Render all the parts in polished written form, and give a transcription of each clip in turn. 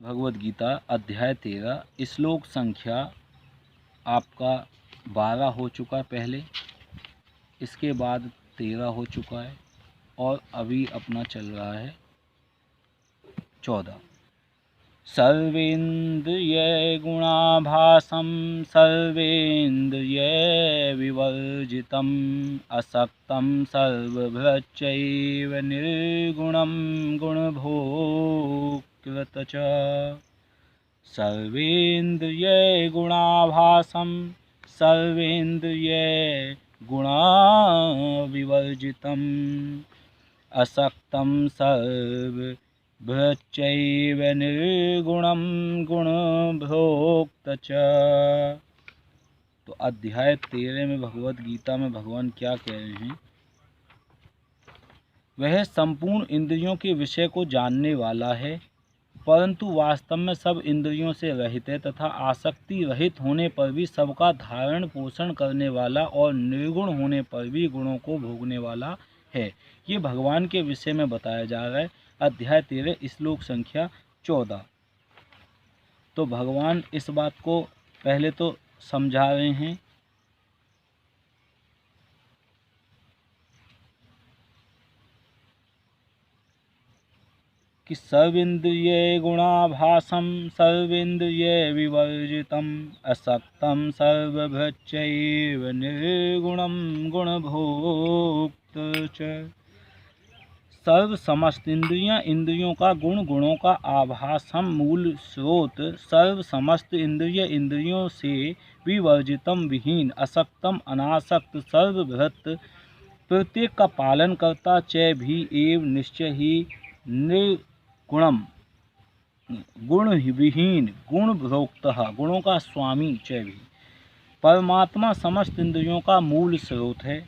भगवद गीता अध्याय 13 श्लोक संख्या आपका 12 हो चुका है पहले, इसके बाद 13 हो चुका है और अभी अपना चल रहा है 14। सर्वेन्द्रिय गुणाभासं सर्वेन्द्रिय विवर्जितम् असक्तं सर्वभृच्चैव निर्गुणं गुणभोक्तृ च। सर्वेन्द्रिय गुणाभासं सर्वेन्द्रिय गुणाविवर्जितम् असक्तं सर्वभृच्चैव निर्गुणं गुणभोक्तृ च। तो अध्याय 13 में भगवद गीता में भगवान क्या कह रहे हैं? वह संपूर्ण इंद्रियों के विषय को जानने वाला है, परंतु वास्तव में सब इंद्रियों से रहित है तथा आसक्ति रहित होने पर भी सबका धारण पोषण करने वाला और निर्गुण होने पर भी गुणों को भोगने वाला है। ये भगवान के विषय में बताया जा रहा है। अध्याय 13 श्लोक संख्या 14। तो भगवान इस बात को पहले तो समझा रहे हैं कि सर्वेन्द्रिय गुणाभासं सर्वेन्द्रिय विवर्जितम् असक्तं सर्वभृच्चैव निर्गुणं गुणभोक्तृ च। सर्व समस्त इंद्रियां, इंद्रियों का गुण, गुणों का आभासम मूल स्रोत, सर्व समस्त इंद्रिय, इंद्रियों से विवर्जितम विहीन, असक्तम अनासक्त, सर्वभृत प्रत्येक का पालन करता, च भी एव निश्चय ही निर्गुणम गुण विहीन, गुण भोक्तः गुणों का स्वामी, च भी परमात्मा समस्त इंद्रियों का मूल स्रोत है।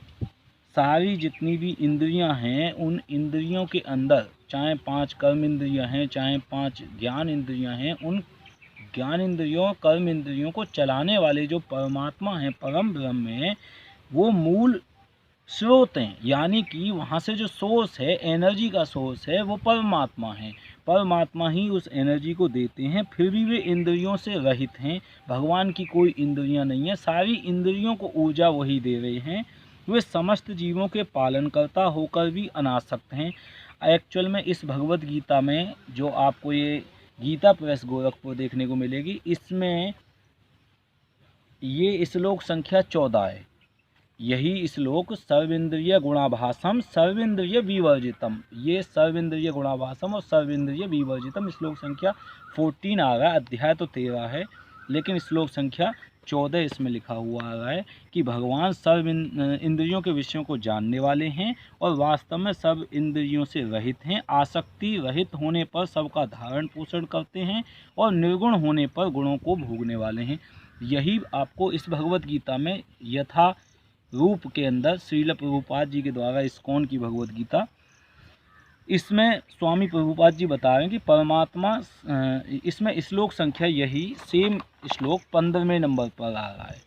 सारी जितनी भी इंद्रियां हैं उन इंद्रियों के अंदर, चाहे 5 कर्म इंद्रियां हैं चाहे 5 ज्ञान इंद्रियां हैं, उन ज्ञान इंद्रियों कर्म इंद्रियों को चलाने वाले जो परमात्मा हैं, परम ब्रह्म हैं, वो मूल स्रोत हैं। यानी कि वहाँ से जो सोर्स है, एनर्जी का सोर्स है, वो परमात्मा है। परमात्मा ही उस एनर्जी को देते हैं, फिर भी वे इंद्रियों से रहित हैं। भगवान की कोई इंद्रियां नहीं है, सारी इंद्रियों को ऊर्जा वही दे रहे हैं। वे समस्त जीवों के पालनकर्ता होकर भी अनासक्त हैं। एक्चुअल में इस भगवद गीता में जो आपको ये गीता प्रेस गोरखपुर देखने को मिलेगी, इसमें ये श्लोक संख्या 14 है। यही श्लोक सर्वेन्द्रिय गुणाभासम सर्वेन्द्रिय विवर्जितम, ये सर्वेन्द्रिय गुणाभासम और सर्वेन्द्रिय विवर्जितम श्लोक संख्या 14 आ रहा है। अध्याय तो 13 है, लेकिन श्लोक संख्या 14 इसमें लिखा हुआ आ रहा है कि भगवान सर्व इंद्रियों के विषयों को जानने वाले हैं और वास्तव में सब इंद्रियों से रहित हैं। आसक्ति रहित होने पर सबका धारण पोषण करते हैं और निर्गुण होने पर गुणों को भोगने वाले हैं। यही आपको इस भगवद गीता में यथा रूप के अंदर श्रील प्रभुपाद जी के द्वारा इस्कॉन की भगवद गीता, इसमें स्वामी प्रभुपाद जी बता रहे हैं कि परमात्मा, इसमें श्लोक संख्या यही सेम श्लोक 15वें नंबर पर आ रहा है।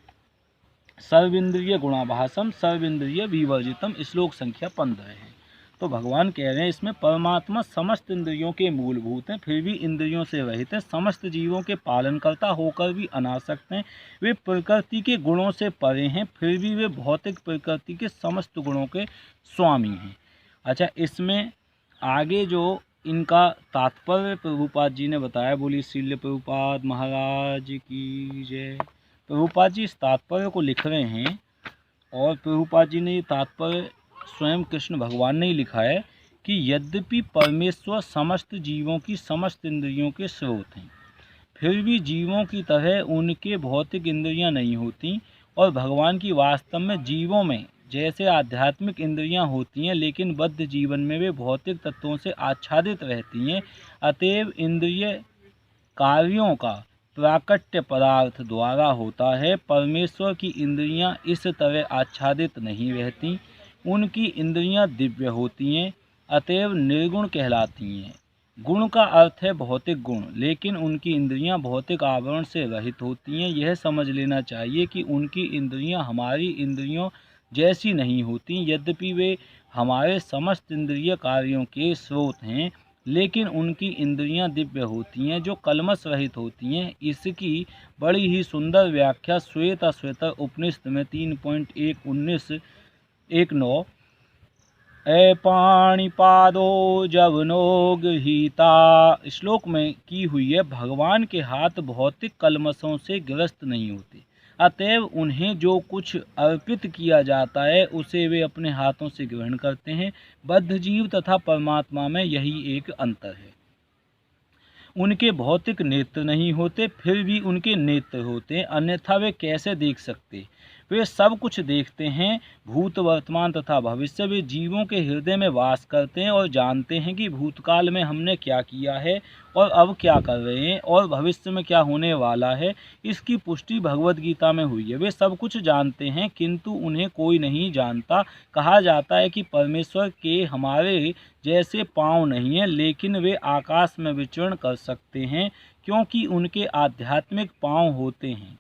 सर्वेन्द्रिय गुणाभासम सर्वेन्द्रिय विवर्जितम श्लोक संख्या 15 है। तो भगवान कह रहे हैं इसमें परमात्मा समस्त इंद्रियों के मूलभूत हैं, फिर भी इंद्रियों से रहित हैं, समस्त जीवों के पालनकर्ता होकर भी अनासक्त हैं। वे प्रकृति के गुणों से परे हैं, फिर भी वे भौतिक प्रकृति के समस्त गुणों के स्वामी हैं। अच्छा, इसमें आगे जो इनका तात्पर्य प्रभुपाद जी ने बताया, बोली श्रील प्रभुपाद महाराज की जय। प्रभुपाद जी इस तात्पर्य को लिख रहे हैं और प्रभुपाद जी ने ये तात्पर्य स्वयं कृष्ण भगवान ने ही लिखा है कि यद्यपि परमेश्वर समस्त जीवों की समस्त इंद्रियों के स्रोत हैं, फिर भी जीवों की तरह उनके भौतिक इंद्रियां नहीं होती और भगवान की वास्तव में जीवों में जैसे आध्यात्मिक इंद्रियां होती हैं, लेकिन बद्ध जीवन में वे भौतिक तत्वों से आच्छादित रहती हैं। अतएव इंद्रिय कार्यों का प्राकट्य पदार्थ द्वारा होता है। परमेश्वर की इंद्रियां इस तरह आच्छादित नहीं रहती, उनकी इंद्रियां दिव्य होती हैं, अतएव निर्गुण कहलाती हैं। गुण का अर्थ है भौतिक गुण, लेकिन उनकी इंद्रियां भौतिक आवरण से रहित होती हैं। यह समझ लेना चाहिए कि उनकी इंद्रियां हमारी इंद्रियों जैसी नहीं होती, यद्यपि वे हमारे समस्त इंद्रिय कार्यों के स्रोत हैं। लेकिन उनकी इंद्रियां दिव्य होती हैं, जो कलमश रहित होती हैं। इसकी बड़ी ही सुंदर व्याख्या श्वेत अश्वेतर उपनिषद में 3.19 पाणिपादो जवनो गृहीता श्लोक में की हुई है। भगवान के हाथ भौतिक कलमशों से ग्रस्त नहीं होते, अतएव उन्हें जो कुछ अर्पित किया जाता है उसे वे अपने हाथों से ग्रहण करते हैं। बद्ध जीव तथा परमात्मा में यही एक अंतर है। उनके भौतिक नेत्र नहीं होते, फिर भी उनके नेत्र होते हैं, अन्यथा वे कैसे देख सकते। वे सब कुछ देखते हैं, भूत वर्तमान तथा भविष्य। वे जीवों के हृदय में वास करते हैं और जानते हैं कि भूतकाल में हमने क्या किया है और अब क्या कर रहे हैं और भविष्य में क्या होने वाला है। इसकी पुष्टि भगवद गीता में हुई है। वे सब कुछ जानते हैं किंतु उन्हें कोई नहीं जानता। कहा जाता है कि परमेश्वर के हमारे जैसे पाँव नहीं हैं, लेकिन वे आकाश में विचरण कर सकते हैं क्योंकि उनके आध्यात्मिक पाँव होते हैं।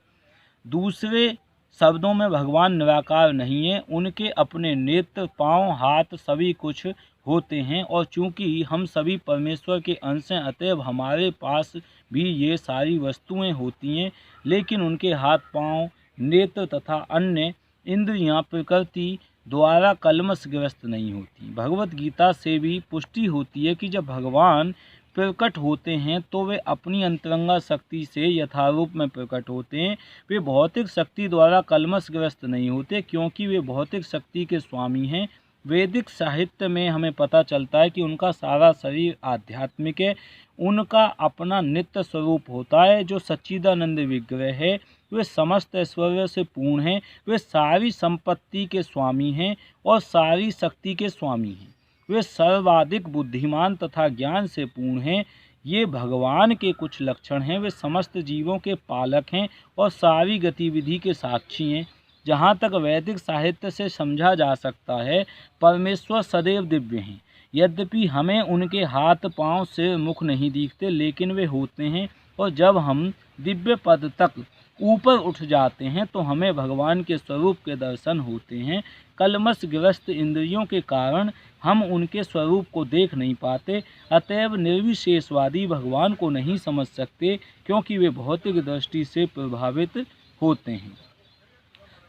दूसरे शब्दों में भगवान निराकार नहीं है, उनके अपने नेत्र, पाँव, हाथ सभी कुछ होते हैं और चूंकि हम सभी परमेश्वर के अंश हैं, अतएव हमारे पास भी ये सारी वस्तुएं होती हैं। लेकिन उनके हाथ, पाँव, नेत्र तथा अन्य इंद्रियां प्रकृति द्वारा कलमशग्रस्त नहीं होती। भगवत गीता से भी पुष्टि होती है कि जब भगवान प्रकट होते हैं तो वे अपनी अंतरंगा शक्ति से यथारूप में प्रकट होते हैं। वे भौतिक शक्ति द्वारा कलमशग्रस्त नहीं होते क्योंकि वे भौतिक शक्ति के स्वामी हैं। वैदिक साहित्य में हमें पता चलता है कि उनका सारा शरीर आध्यात्मिक है, उनका अपना नित्य स्वरूप होता है जो सच्चिदानंद विग्रह है। वे समस्त ऐश्वर्य से पूर्ण हैं, वे सारी संपत्ति के स्वामी हैं और सारी शक्ति के स्वामी हैं। वे सर्वाधिक बुद्धिमान तथा ज्ञान से पूर्ण हैं। ये भगवान के कुछ लक्षण हैं। वे समस्त जीवों के पालक हैं और सारी गतिविधि के साक्षी हैं। जहाँ तक वैदिक साहित्य से समझा जा सकता है, परमेश्वर सदैव दिव्य हैं। यद्यपि हमें उनके हाथ, पांव, सिर, मुख नहीं दिखते, लेकिन वे होते हैं और जब हम दिव्य पद तक ऊपर उठ जाते हैं तो हमें भगवान के स्वरूप के दर्शन होते हैं। कलमशग्रस्त इंद्रियों के कारण हम उनके स्वरूप को देख नहीं पाते, अतएव निर्विशेषवादी भगवान को नहीं समझ सकते क्योंकि वे भौतिक दृष्टि से प्रभावित होते हैं।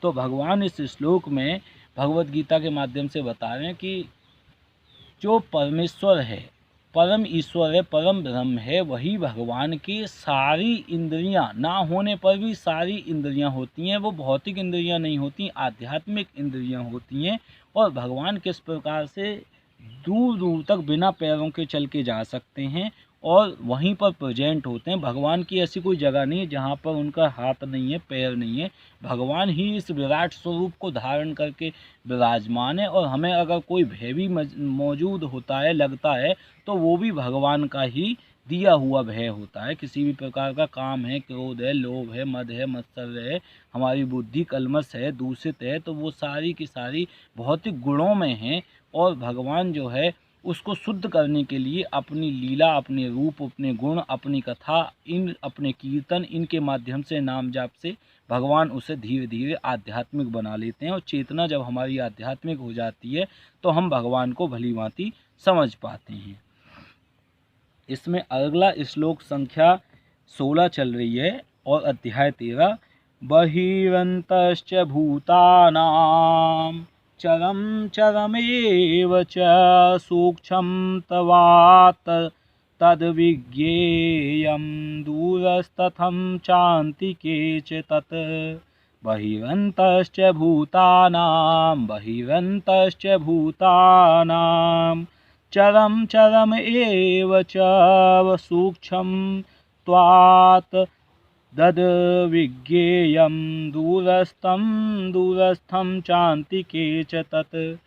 तो भगवान इस श्लोक में भगवद गीता के माध्यम से बता रहे हैं कि जो परमेश्वर है, परम ईश्वर है, परम ब्रह्म है, वही भगवान की सारी इंद्रियां ना होने पर भी सारी इंद्रियां होती हैं। वो भौतिक इंद्रियां नहीं होती, आध्यात्मिक इंद्रियां होती हैं। और भगवान किस प्रकार से दूर दूर तक बिना पैरों के चल के जा सकते हैं और वहीं पर प्रेजेंट होते हैं। भगवान की ऐसी कोई जगह नहीं है जहाँ पर उनका हाथ नहीं है, पैर नहीं है। भगवान ही इस विराट स्वरूप को धारण करके विराजमान है और हमें अगर कोई भय भी मौजूद होता है, लगता है, तो वो भी भगवान का ही दिया हुआ भय होता है। किसी भी प्रकार का काम है, क्रोध है, लोभ है, मद है, मत्सर है, हमारी बुद्धि कलमश है, दूषित है, तो वो सारी की सारी भौतिक गुणों में हैं। और भगवान जो है उसको शुद्ध करने के लिए अपनी लीला, अपने रूप, अपने गुण, अपनी कथा, अपने कीर्तन, इनके माध्यम से, नाम जाप से भगवान उसे धीरे धीरे आध्यात्मिक बना लेते हैं। और चेतना जब हमारी आध्यात्मिक हो जाती है तो हम भगवान को भली भांति समझ पाते हैं। इसमें अगला श्लोक संख्या 16 चल रही है और अध्याय 13। बहिरन्तश्च भूतानां चरम चरमेव च सूक्ष्मं तवात् तद्विज्ञेयं दूरस्तथं चान्तिके च तत्। बहिरन्तश्च भूतानां चरम चरम एव च सूक्ष्मं त्वात् तद्विज्ञेयं दूरस्थं चान्तिके च तत्।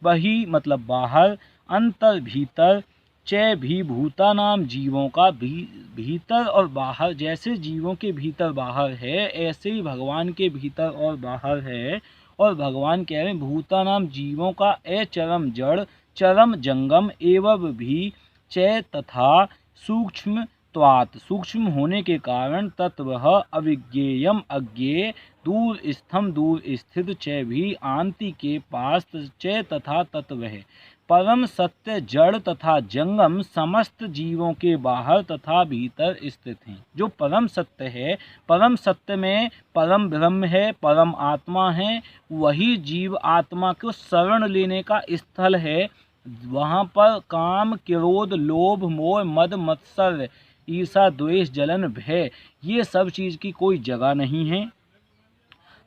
वही मतलब बाहर, अंतर भीतर, च भी भूतानाम जीवों का भीतर और बाहर। जैसे जीवों के भीतर बाहर है, ऐसे ही भगवान के भीतर और बाहर है। और भगवान कह रहे हैं भूतानाम जीवों का अचरम जड़, चरम जंगम, एवं भी च तथा सूक्ष्म त्वात् सूक्ष्म होने के कारण, तत्वः अविज्ञेयम अज्ञेय, दूर स्थम दूर स्थित, च भी आंति के पास, च तथा तत्व है। परम सत्य जड़ तथा जंगम समस्त जीवों के बाहर तथा भीतर स्थित हैं। जो परम सत्य है, परम सत्य में परम ब्रह्म है, परम आत्मा है, वही जीव आत्मा को शरण लेने का स्थल है। वहाँ पर काम, क्रोध, लोभ, मोह, मद, मत्सर, ईर्षा, द्वेष, जलन, भय, ये सब चीज़ की कोई जगह नहीं है।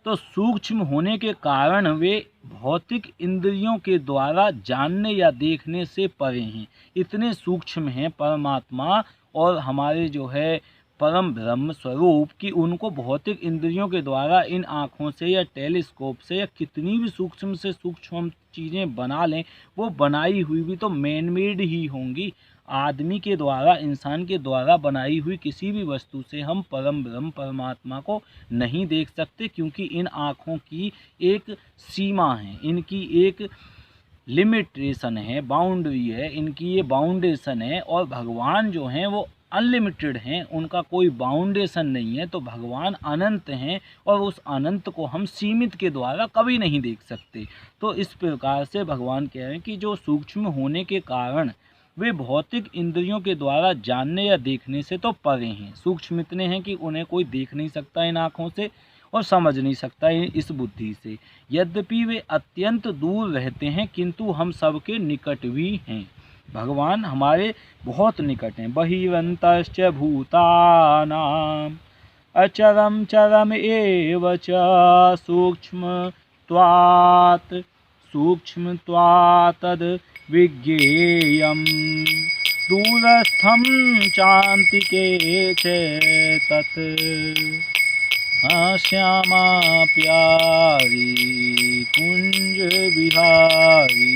तो सूक्ष्म होने के कारण वे भौतिक इंद्रियों के द्वारा जानने या देखने से परे हैं। इतने सूक्ष्म हैं परमात्मा और हमारे जो है परम ब्रह्म स्वरूप कि उनको भौतिक इंद्रियों के द्वारा इन आँखों से या टेलीस्कोप से या कितनी भी सूक्ष्म से सूक्ष्म चीज़ें बना लें, वो बनाई हुई भी तो मैन मेड ही होंगी। आदमी के द्वारा, इंसान के द्वारा बनाई हुई किसी भी वस्तु से हम परम ब्रह्म परमात्मा को नहीं देख सकते, क्योंकि इन आँखों की एक सीमा है, इनकी एक लिमिटेशन है, बाउंड्री है, इनकी ये बाउंडेशन है। और भगवान जो हैं वो अनलिमिटेड हैं, उनका कोई बाउंडेशन नहीं है। तो भगवान अनंत हैं और उस अनंत को हम सीमित के द्वारा कभी नहीं देख सकते। तो इस प्रकार से भगवान कह रहे हैं कि जो सूक्ष्म होने के कारण वे भौतिक इंद्रियों के द्वारा जानने या देखने से तो परे हैं। सूक्ष्म इतने हैं कि उन्हें कोई देख नहीं सकता इन आँखों से और समझ नहीं सकता इस बुद्धि से। यद्यपि वे अत्यंत दूर रहते हैं, किंतु हम सबके निकट भी हैं। भगवान हमारे बहुत निकट हैं। बहिरन्तश्च भूतानां अचरं चरम एव च सूक्ष्मत्वात् तद् विज्ञेयं दूरस्थं चान्तिके च तत् श्यामा प्यारी कुंज बिहारी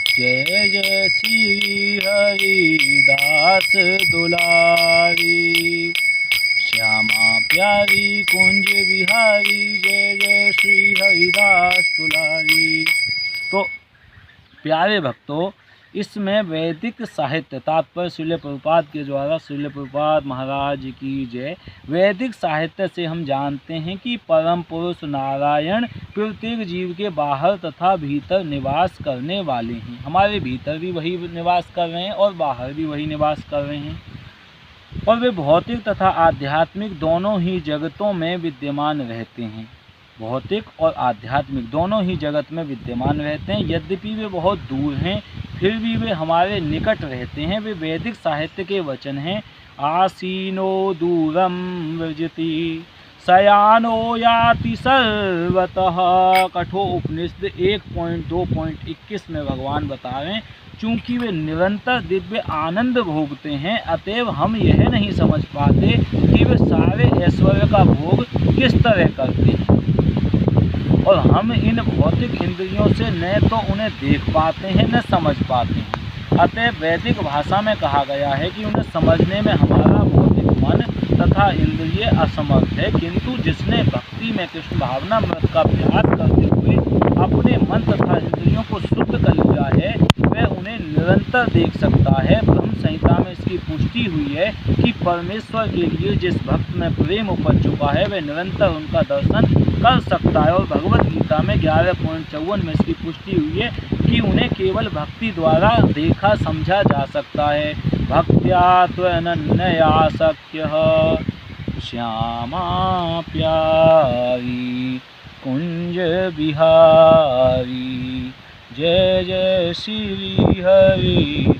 जय जय श्री हरिदास दुलारी। श्यामा प्यारी कुंज बिहारी जय जय श्री हरिदास दुलारी। तो प्यारे भक्तों, इसमें वैदिक साहित्य, तात्पर्य श्रील प्रभुपाद के द्वारा, श्रील प्रभुपाद महाराज की जय। वैदिक साहित्य से हम जानते हैं कि परम पुरुष नारायण प्रत्येक जीव के बाहर तथा भीतर निवास करने वाले हैं। हमारे भीतर भी वही निवास कर रहे हैं और बाहर भी वही निवास कर रहे हैं। और वे भौतिक तथा आध्यात्मिक दोनों ही जगतों में विद्यमान रहते हैं। भौतिक और आध्यात्मिक दोनों ही जगत में विद्यमान रहते हैं। यद्यपि वे बहुत दूर हैं, फिर भी वे हमारे निकट रहते हैं। वे वैदिक साहित्य के वचन हैं। आसीनो दूरम व्रजति शयानो याति सर्वतः। कठोपनिषद 1.2.21 में भगवान बता रहे हैं, चूँकि वे निरंतर दिव्य आनंद भोगते हैं, अतएव हम यह नहीं समझ पाते कि वे सारे ऐश्वर्य का भोग किस तरह करते हैं। और हम इन भौतिक इंद्रियों से न तो उन्हें देख पाते हैं न समझ पाते हैं। अतः वैदिक भाषा में कहा गया है कि उन्हें समझने में हमारा भौतिक मन तथा इंद्रिय असमर्थ है, किंतु जिसने भक्ति में कृष्ण भावना मृत का अभ्यास करते हुए अपने मन तथा इंद्रियों को शुद्ध कर लिया है, वह उन्हें निरंतर देख सकता है। ब्रह्म संहिता में इसकी पुष्टि हुई है कि परमेश्वर के लिए जिस भक्त में प्रेम उपज चुका है, वह निरंतर उनका दर्शन कर सकता है। और भगवत गीता में 11.54 में इसकी पुष्टि हुई है कि उन्हें केवल भक्ति द्वारा देखा समझा जा सकता है। भक्त्या त्वनन्या शक्यः श्यामा प्यारी कुंज बिहारी जय जय श्री हरि।